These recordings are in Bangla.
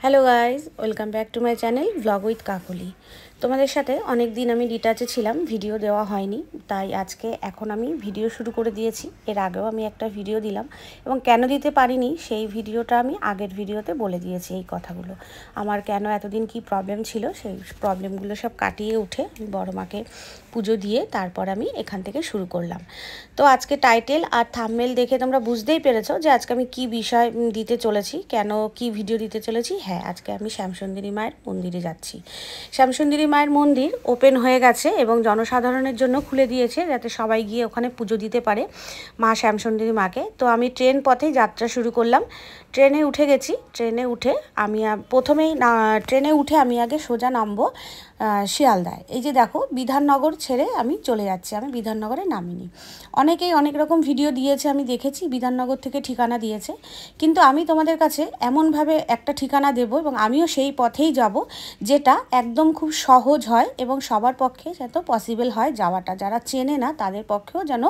Hello guys, welcome back to my channel blog with Kakoli. তোমাদের সাথে অনেক দিন আমি ডিটাচে ছিলাম, ভিডিও দেওয়া হয়নি, তাই এখন আমি ভিডিও শুরু করে দিয়েছি। এর আগেও আমি একটা ভিডিও দিলাম এবং কেন দিতে পারিনি সেই ভিডিওটা আমি আগের ভিডিওতে বলে দিয়েছি। এই কথাগুলো আমার কেন এতদিন কি প্রবলেম ছিল, সেই প্রবলেমগুলো সব কাটিয়ে উঠে আমি বড় মাকে পুজো দিয়ে তারপর আমি এখান থেকে শুরু করলাম। তো আজকে টাইটেল আর থাম্বনেল দেখে তোমরা বুঝতেই পেরেছো যে আজকে আমি কি বিষয় দিতে চলেছি, কেন কি ভিডিও দিতে চলেছি। হ্যাঁ, আজকে আমি শ্যামসুন্দরী মায়ের মন্দিরে যাচ্ছি। শ্যামসুন্দরী মায়ের মন্দির ওপেন হয়ে গেছে এবং জনসাধারণের জন্য খুলে দিয়েছে যাতে সবাই গিয়ে ওখানে পুজো দিতে পারে মা শ্যামসুন্দরী মাকে। তো আমি ট্রেন পথেই যাত্রা শুরু করলাম। ট্রেনে উঠে গেছি। ট্রেনে উঠে আমি আমি আগে সোজা নামবো শিয়ালদায়। এই যে দেখো, বিধাননগর ছেড়ে আমি চলে যাচ্ছি। আমি বিধাননগরে নামিনি। অনেকেই অনেক রকম ভিডিও দিয়েছে, আমি দেখেছি বিধাননগর থেকে ঠিকানা দিয়েছে, কিন্তু আমি তোমাদের কাছে এমনভাবে একটা ঠিকানা দেব এবং আমিও সেই পথেই যাব যেটা একদম খুব সহজ হয় এবং সবার পক্ষে যাতে পসিবল হয় যাওয়াটা। যারা চেনে না তাদের পক্ষেও যেন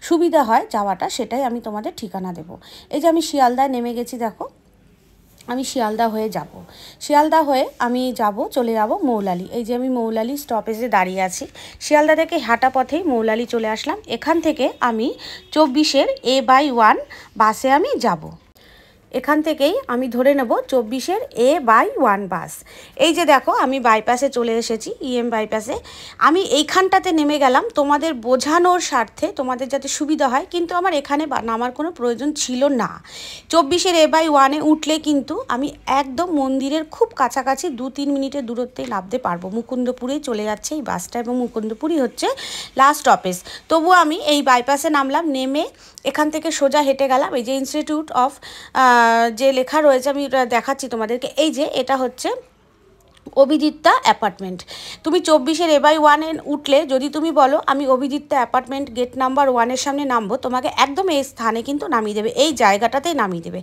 সুবিধা হয় যাওয়াটা, সেটাই আমি তোমাদের ঠিকানা দেব। এই যে আমি শিয়ালদায় নেমে গেছি, দেখো আমি শিয়ালদা হয়ে যাব। শিয়ালদা হয়ে আমি চলে যাব মৌলালি। এই যে আমি মৌলালি স্টপেজে দাঁড়িয়ে আছি। শিয়ালদা থেকে হাঁটা পথেই মৌলালি চলে আসলাম। এখান থেকে আমি 24-এর A/1 বাসে আমি যাব। এখান থেকেই আমি ধরে নেব 24-এর A/1 বাস। এই যে দেখো, আমি বাইপাসে চলে এসেছি, বাইপাসে। আমি এইখানটাতে নেমে গেলাম তোমাদের বোঝানোর স্বার্থে, তোমাদের যাতে সুবিধা হয়, কিন্তু আমার এখানে নামার কোনো প্রয়োজন ছিল না। 24-এর A/1-এ উঠলে কিন্তু আমি একদম মন্দিরের খুব কাছাকাছি 2-3 মিনিটের দূরত্বেই নামতে পারবো। মুকুন্দপুরেই চলে যাচ্ছে এই বাসটা এবং মুকুন্দপুরই হচ্ছে লাস্ট স্টপেজ। তবুও আমি এই বাইপাসে নামলাম, নেমে এখান থেকে সোজা হেঁটে গেলাম। এই যে ইনস্টিটিউট অফ যে লেখা রয়েছে, আমি দেখাচ্ছি তোমাদেরকে। এই যে এটা হচ্ছে অভিদিত্যা অ্যাপার্টমেন্ট। তুমি 24-এর A/1-এ উঠলে যদি তুমি বলো আমি অভিদিত্যা অ্যাপার্টমেন্ট গেট নাম্বার 1-এর সামনে নামবো, তোমাকে একদম এই স্থানে কিন্তু নামিয়ে দেবে, এই জায়গাটাতেই নামিয়ে দেবে।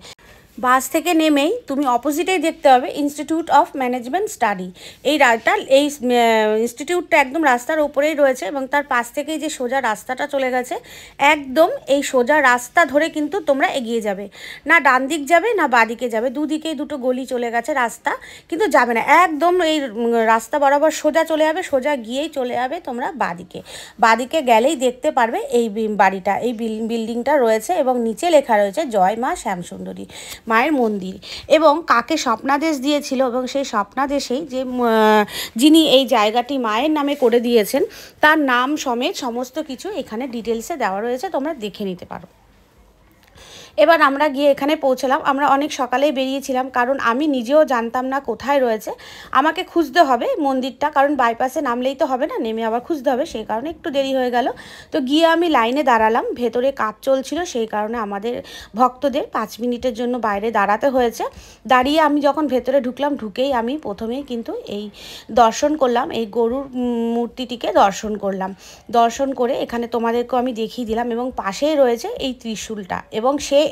বাস থেকে নেমেই তুমি অপোজিটেই দেখতে হবে ইনস্টিটিউট অফ ম্যানেজমেন্ট স্টাডি। এই ইনস্টিটিউটটা একদম রাস্তার ওপরেই রয়েছে এবং তার পাশ থেকেই যে সোজা রাস্তাটা চলে গেছে, একদম এই সোজা রাস্তা ধরে কিন্তু তোমরা এগিয়ে যাবে। না ডান দিক যাবে না বাঁ দিকে যাবে, দুদিকেই দুটো গলি চলে গেছে রাস্তা, কিন্তু যাবে না, একদম এই রাস্তা বরাবর সোজা চলে যাবে। সোজা গিয়েই চলে যাবে তোমরা বাঁদিকে। বাঁদিকে গেলেই দেখতে পারবে এই বাড়িটা, এই বিল্ডিংটা রয়েছে এবং নিচে লেখা রয়েছে জয় মা শ্যামসুন্দরী মায়ের মন্দির। এবং কাকে স্বপ্নাদেশ দিয়েছিল এবং সেই স্বপ্নাদেশেই যে যিনি এই জায়গাটি মায়ের নামে করে দিয়েছেন তার নাম সমেত সমস্ত কিছু এখানে ডিটেলসে দেওয়া রয়েছে, তোমরা দেখে নিতে পারো। এবার আমরা গিয়ে এখানে পৌঁছলাম। আমরা অনেক সকালেই বেরিয়েছিলাম, কারণ আমি নিজেও জানতাম না কোথায় রয়েছে। আমাকে খুঁজতে হবে মন্দিরটা, কারণ বাইপাসে নামলেই তো হবে না, নেমে আবার খুঁজতে হবে, সেই কারণে একটু দেরি হয়ে গেল। তো গিয়ে আমি লাইনে দাঁড়ালাম। ভেতরে কাজ চলছিল, সেই কারণে আমাদের ভক্তদের 5 মিনিটের জন্য বাইরে দাঁড়াতে হয়েছে। দাঁড়িয়ে আমি যখন ভেতরে ঢুকলাম, ঢুকেই আমি প্রথমেই কিন্তু এই দর্শন করলাম, এই গরুর মূর্তিটিকে দর্শন করলাম। দর্শন করে এখানে তোমাদেরকেও আমি দেখিয়ে দিলাম এবং পাশেই রয়েছে এই ত্রিশূলটা। এবং সেই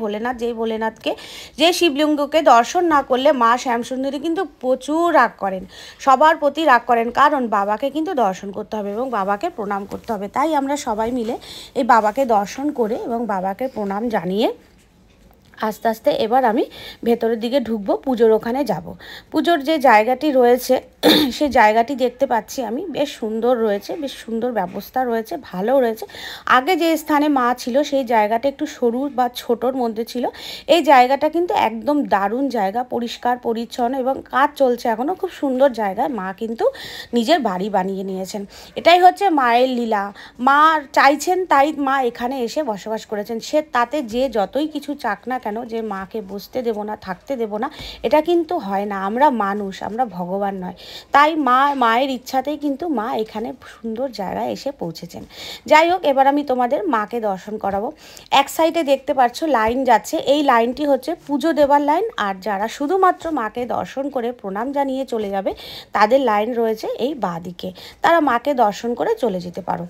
ভোলেনাথ, যে ভোলেনাথকে, যে শিবলিঙ্গকে দর্শন না করলে মা শ্যামসুন্দরী কিন্তু প্রচুর রাগ করেন, সবার প্রতি রাগ করেন, কারণ বাবাকে কিন্তু দর্শন করতে হবে এবং বাবাকে প্রণাম করতে হবে। তাই আমরা সবাই মিলে এই বাবাকে দর্শন করে এবং বাবাকে প্রণাম জানিয়ে আস্তে আস্তে এবার আমি ভেতরের দিকে ঢুকবো, পুজোর ওখানে যাব। পুজোর যে জায়গাটি রয়েছে সেই জায়গাটি দেখতে পাচ্ছি আমি, বেশ সুন্দর রয়েছে, বেশ সুন্দর ব্যবস্থা রয়েছে, ভালো রয়েছে। আগে যে স্থানে মা ছিল সেই জায়গাটা একটু সরু বা ছোটোর মধ্যে ছিল। এই জায়গাটা কিন্তু একদম দারুণ জায়গা, পরিষ্কার পরিচ্ছন্ন এবং কাজ চলছে এখনও, খুব সুন্দর জায়গায় মা কিন্তু নিজের বাড়ি বানিয়ে নিয়েছেন। এটাই হচ্ছে মায়ের লীলা। মা চাইছেন তাই মা এখানে এসে বসবাস করেছেন। সে তাতে যে যতই কিছু চাক না কেন, যে মাকে বসতে দেব না, থাকতে দেব না, এটা কিন্তু হয় না। আমরা মানুষ, আমরা ভগবান নয়। তাই মায়ের ইচ্ছাতেই কিন্তু মা এখানে সুন্দর জায়গায় এসে পৌঁছেছেন। যাই হোক, এবার আমি তোমাদের মাকে দর্শন করাবো। এক সাইডে দেখতে পাচ্ছ লাইন যাচ্ছে, এই লাইনটি হচ্ছে পুজো দেওয়ার লাইন, আর যারা শুধুমাত্র মাকে দর্শন করে প্রণাম জানিয়ে চলে যাবে তাদের লাইন রয়েছে এই বাঁ দিকে। তারা মাকে দর্শন করে চলে যেতে পারো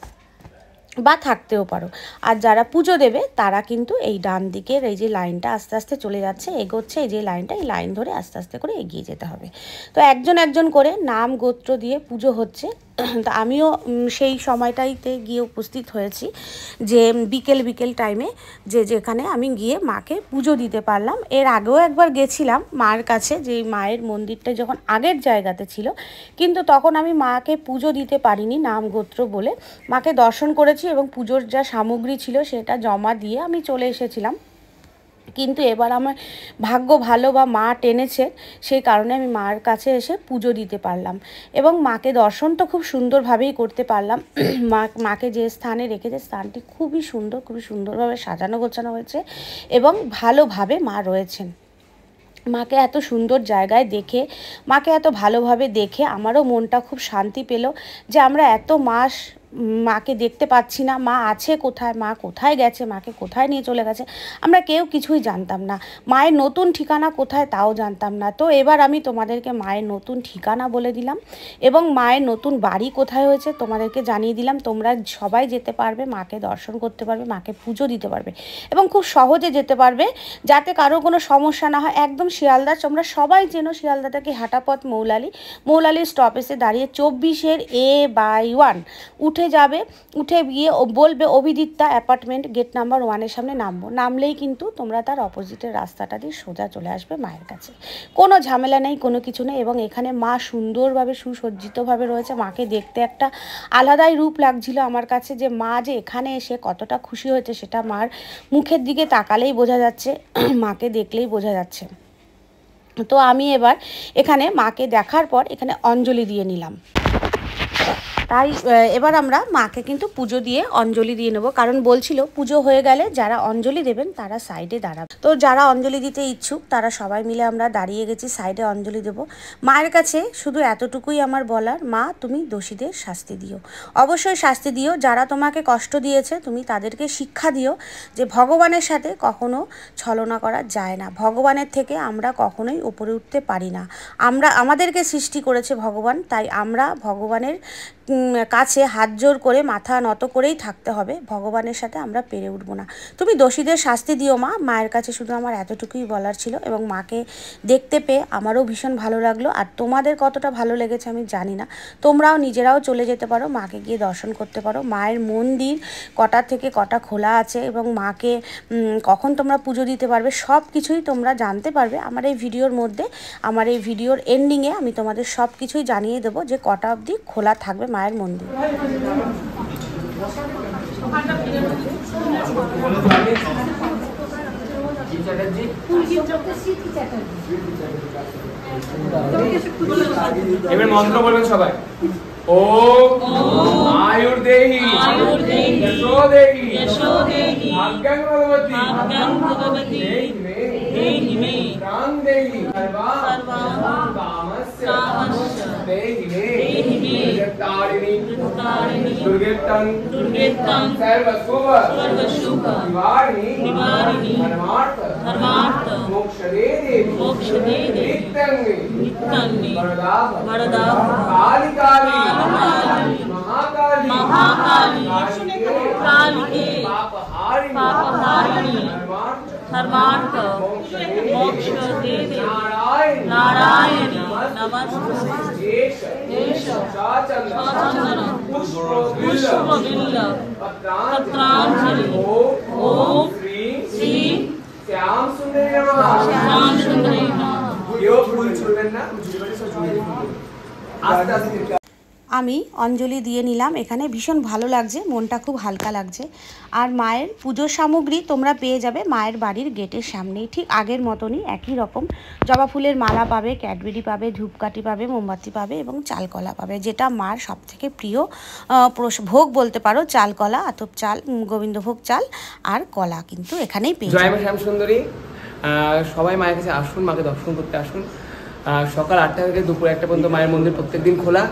বা থাকতেও পারো। আর যারা পুজো দেবে তারা কিন্তু এই ডান দিকের এই যে লাইনটা আস্তে আস্তে চলে যাচ্ছে, এগোচ্ছে, এই যে লাইনটা, এই লাইন ধরে আস্তে আস্তে করে এগিয়ে যেতে হবে। তো একজন একজন করে নাম গোত্র দিয়ে পুজো হচ্ছে। তা আমিও সেই সময়টাইতে গিয়ে উপস্থিত হয়েছি, যে বিকেল টাইমে যেখানে আমি গিয়ে মাকে পুজো দিতে পারলাম। এর আগেও একবার গেছিলাম মার কাছে, যে মায়ের মন্দিরটা যখন আগের জায়গাতে ছিল, কিন্তু তখন আমি মাকে পুজো দিতে পারিনি নাম গোত্র বলে। মাকে দর্শন করেছি এবং পুজোর যা সামগ্রী ছিল সেটা জমা দিয়ে আমি চলে এসেছিলাম। কিন্তু এবার আমার ভাগ্য ভালো বা মা টেনেছে, সেই কারণে আমি মার কাছে এসে পুজো দিতে পারলাম এবং মাকে দর্শন তো খুব সুন্দরভাবেই করতে পারলাম। মাকে যে স্থানে রেখেছে স্থানটি খুবই সুন্দরভাবে সাজানো গোছানো হয়েছে এবং ভালোভাবে মা রয়েছেন। মাকে এত সুন্দর জায়গায় দেখে, মাকে এত ভালোভাবে দেখে আমারও মনটা খুব শান্তি পেল, যে আমরা এত মাস মাকে দেখতে পাচ্ছি না, মা আছে কোথায়, মা কোথায় গেছে, মাকে কোথায় নিয়ে চলে গেছে, আমরা কেউ কিছুই জানতাম না। মায়ের নতুন ঠিকানা কোথায় তাও জানতাম না। তো এবার আমি তোমাদেরকে মায়ের নতুন ঠিকানা বলে দিলাম এবং মায়ের নতুন বাড়ি কোথায় হয়েছে তোমাদেরকে জানিয়ে দিলাম। তোমরা সবাই যেতে পারবে, মাকে দর্শন করতে পারবে, মাকে পুজো দিতে পারবে এবং খুব সহজে যেতে পারবে, যাতে কারো কোনো সমস্যা না হয়। একদম শিয়ালদা, তোমরা সবাই চেনো শিয়ালদা থেকে হাঁটাপথ মৌলালি স্টপেজে দাঁড়িয়ে 24-এর A/1 উঠে যাবে, উঠে গিয়ে বলবে অভিদিত্তা অ্যাপার্টমেন্ট, গেট নাম্বার 1-এর সামনে নামলেই কিন্তু তোমরা তার অপোজিটের রাস্তাটা দিয়ে সোজা চলে আসবে মায়ের কাছে। কোনো ঝামেলা নেই, কোনো কিছু নেই এবং এখানে মা সুন্দরভাবে সুসজ্জিতভাবে রয়েছে। মাকে দেখতে একটা আলাদাই রূপ লাগছিল আমার কাছে, যে মা যে এখানে এসে কতটা খুশি হয়েছে সেটা মার মুখের দিকে তাকালেই বোঝা যাচ্ছে, মাকে দেখলেই বোঝা যাচ্ছে। তো আমি এবার এখানে মাকে দেখার পর এখানে অঞ্জলি দিয়ে নিলাম। তাই এবার আমরা মাকে কিন্তু পুজো দিয়ে অঞ্জলি দিয়ে নেবো, কারণ বলছিল পুজো হয়ে গেলে যারা অঞ্জলি দেবেন তারা সাইডে দাঁড়াবে। তো যারা অঞ্জলি দিতে ইচ্ছুক তারা সবাই মিলে আমরা দাঁড়িয়ে গেছি সাইডে অঞ্জলি দেব। মায়ের কাছে শুধু এতটুকুই আমার বলার, মা তুমি দোষীদের শাস্তি দিও, অবশ্যই শাস্তি দিও। যারা তোমাকে কষ্ট দিয়েছে তুমি তাদেরকে শিক্ষা দিও যে ভগবানের সাথে কখনো ছলনা করা যায় না, ভগবানের থেকে আমরা কখনোই উপরে উঠতে পারি না। আমাদেরকে সৃষ্টি করেছে ভগবান, তাই আমরা ভগবানের কাছে হাত জোর করে মাথা নত করেই থাকতে হবে, ভগবানের সাথে আমরা পেরে উঠব না। তুমি দোষীদের শাস্তি দিও মা। মায়ের কাছে শুধু আমার এতটুকুই বলার ছিল এবং মাকে দেখতে পেয়ে আমারও ভীষণ ভালো লাগলো। আর তোমাদের কতটা ভালো লেগেছে আমি জানি না, তোমরাও নিজেরাও চলে যেতে পারো, মাকে গিয়ে দর্শন করতে পারো। মায়ের মন্দির কটা থেকে কটা খোলা আছে এবং মাকে কখন তোমরা পুজো দিতে পারবে সব কিছুই তোমরা জানতে পারবে আমার এই ভিডিওর মধ্যে। আমার এই ভিডিওর এন্ডিংয়ে আমি তোমাদের সব কিছুই জানিয়ে দেবো যে কটা অবধি খোলা থাকবে মায়ের মন্দির। এবার মন্ত্র বলবেন সবাই। ওম আয়ুর্দেহি যশোদেহি ভাগ্যং ভগবতি দেহি মে প্রাণ দেহি সর্বাং কামস্য দেহি মে তারিণী দুর্গেতং সর্বশুভ নিবারিণী ধর্মার্থ মোক্ষদে নিত্যং বরদা কালী महाकाली पापहारिणी धर्मार्थ मोक्ष दे नारायणी नमस्ते पुष्पबिल्ल पत्रांजलि ओम श्री श्याम सुंदरी नमः। আমি অঞ্জলি দিয়ে নিলাম, এখানে ভীষণ ভালো লাগছে, মনটা খুব হালকা লাগছে। আর মায়ের পুজোর সামগ্রী তোমরা পেয়ে যাবে মায়ের বাড়ির গেটের সামনেই, ঠিক আগের মতনই একই রকম। জবা ফুলের মালা পাবে, ক্যাডবেরি পাবে, ধূপকাঠি পাবে, মোমবাতি পাবে এবং চালকলা পাবে, যেটা মার সবথেকে প্রিয় ভোগ বলতে পারো। চালকলা, আতপ চাল, গোবিন্দভোগ চাল আর কলা কিন্তু এখানেই পেয়ে যাবে। জয় মা শ্যাম সুন্দরী। সবাই মায়ের কাছে আসুন, মাকে দর্শন করতে আসুন। সকাল 8টা থেকে দুপুর 1টা পর্যন্ত মায়ের মন্দির প্রত্যেকদিন খোলা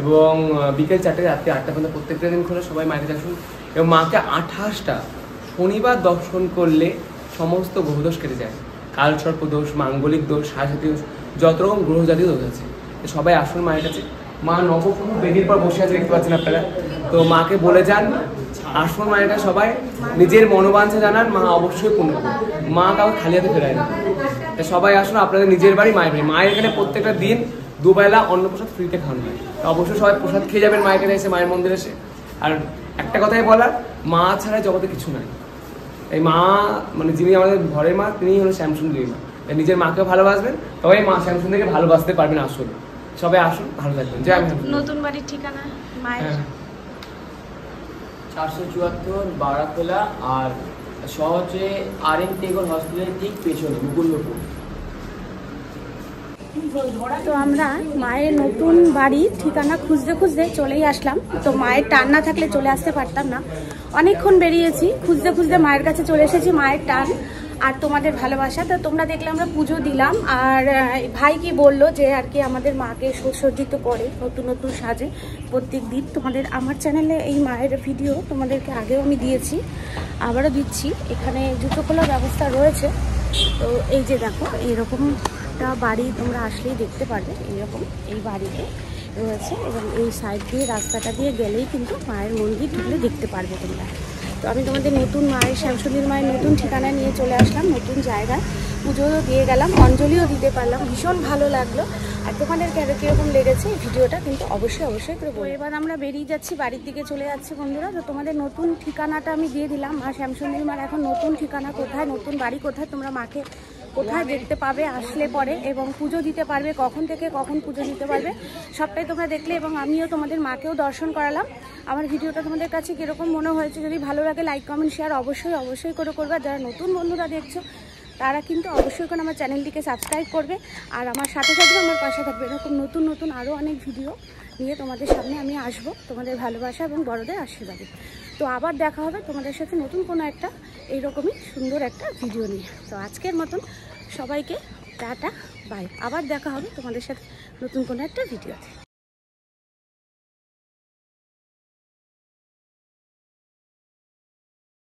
এবং বিকেল 4টে রাত্রি 8টা পর্যন্ত প্রত্যেকটা দিন খোলা। সবাই মায়ের কাছে আসুন এবং মাকে 28টা শনিবার দর্শন করলে সমস্ত গ্রহদোষ কেটে যায়। কালসর্প দোষ, মাঙ্গলিক দোষ, সারসাথী দোষ, যত রকম গ্রহজাতীয় দোষ আছে। সবাই আসুন মায়ের কাছে। মা নবগ্রহ বেদির পর বসে আছে, দেখতে পাচ্ছেন আপনারা। তো মাকে বলে যান আসুন মায়ের কাছে, সবাই নিজের মনোবাঞ্ছা জানান, মা অবশ্যই পূর্ণ করবে। মা কাউকে খালি হাতে ফেরায় না। তাই সবাই আসুন আপনাদের নিজের বাড়ি মায়ের বাড়ি। মায়ের এখানে প্রত্যেকটা দিন দুবেলা অন্নপ্রসাদ ফ্রিতে খাওয়ানো হয়। অবশ্যই সবাই প্রসাদ খেয়ে যাবেন মায়ের কাছে এসে, মায়ের মন্দিরে এসে। আর একটা কথাই বলার, মা ছাড়া জগতে কিছু নাই। এই মা মানে যিনি আমাদের ঘরের মা, তিনি হলো শ্যামসুন্দরী মা। নিজের মাকেও ভালোবাসবেন, তবে মা শ্যামসুন্দরীকে ভালোবাসতে পারবেন। আসলে সবাই আসুন, ভালো থাকবেন। জয় মা। নতুন বাড়ির ঠিকানা মায়ের 474 বারাকোলা, আর সহজে RN টেগর হসপিটালের ঠিক পেছনে মুকুন্দপুর। তো আমরা মায়ের নতুন বাড়ির ঠিকানা খুঁজতে খুঁজতে চলেই আসলাম। তো মায়ের টান না থাকলে চলে আসতে পারতাম না, অনেকক্ষণ বেরিয়েছি খুঁজতে খুঁজতে মায়ের কাছে চলে এসেছি। মায়ের টান আর তোমাদের ভালোবাসা। তো তোমরা দেখলে আমরা পুজো দিলাম, আর ভাই কি বললো যে আর কি আমাদের মাকে সুসজ্জিত করে নতুন নতুন সাজে প্রত্যেক দিন। তোমাদের আমার চ্যানেলে এই মায়ের ভিডিও তোমাদেরকে আগেও আমি দিয়েছি, আবারও দিচ্ছি। এখানে জুতো খোলার ব্যবস্থা রয়েছে। তো এই যে দেখো এরকম বাড়ি তোমরা আসলেই দেখতে পারবে, এইরকম এই বাড়িতে রয়েছে। এবং এই সাইড দিয়ে রাস্তাটা দিয়ে গেলেই কিন্তু মায়ের মন্দির ঢুকলে দেখতে পারবে তোমরা। তো আমি তোমাদের নতুন মায়ের শ্যামসুন্দরী মায়ের নতুন ঠিকানা নিয়ে চলে আসলাম, নতুন জায়গায় পুজোও দিয়ে গেলাম, অঞ্জলিও দিতে পারলাম, ভীষণ ভালো লাগলো। আর তোমাদের কীরকম লেগেছে এই ভিডিওটা কিন্তু অবশ্যই করে বলো। এবার আমরা বেরিয়ে যাচ্ছি, বাড়ির দিকে চলে যাচ্ছি বন্ধুরা। তো তোমাদের নতুন ঠিকানাটা আমি দিয়ে দিলাম, মা শ্যামসুন্দরী মার এখন নতুন ঠিকানা কোথায়, নতুন বাড়ি কোথায়, তোমরা মাকে কোথায় দেখতে পাবে আসলে পরে, এবং পুজো দিতে পারবে কখন থেকে কখন পুজো দিতে পারবে সবটাই তোমরা দেখলে। এবং আমিও তোমাদের মাকেও দর্শন করালাম। আমার ভিডিওটা তোমাদের কাছে কীরকম মনে হয়েছে, যদি ভালো লাগে লাইক কমেন্ট শেয়ার অবশ্যই করে করবে। যারা নতুন বন্ধুরা দেখছো তারা কিন্তু অবশ্যই করে আমার চ্যানেলটিকে সাবস্ক্রাইব করবে, আর আমার সাথে সাথে আমার পাশে থাকবে। এরকম নতুন আরও অনেক ভিডিও নিয়ে তোমাদের সামনে আমি আসবো, তোমাদের ভালোবাসা এবং বড়দের আশীর্বাদে। তো আবার দেখা হবে তোমাদের সাথে নতুন কোনো একটা এইরকমই সুন্দর একটা ভিডিও নিয়ে। তো আজকের মতন সবাইকে টাটা বাই, আবার দেখা হবে তোমাদের সাথে নতুন কোনো একটা ভিডিওতে।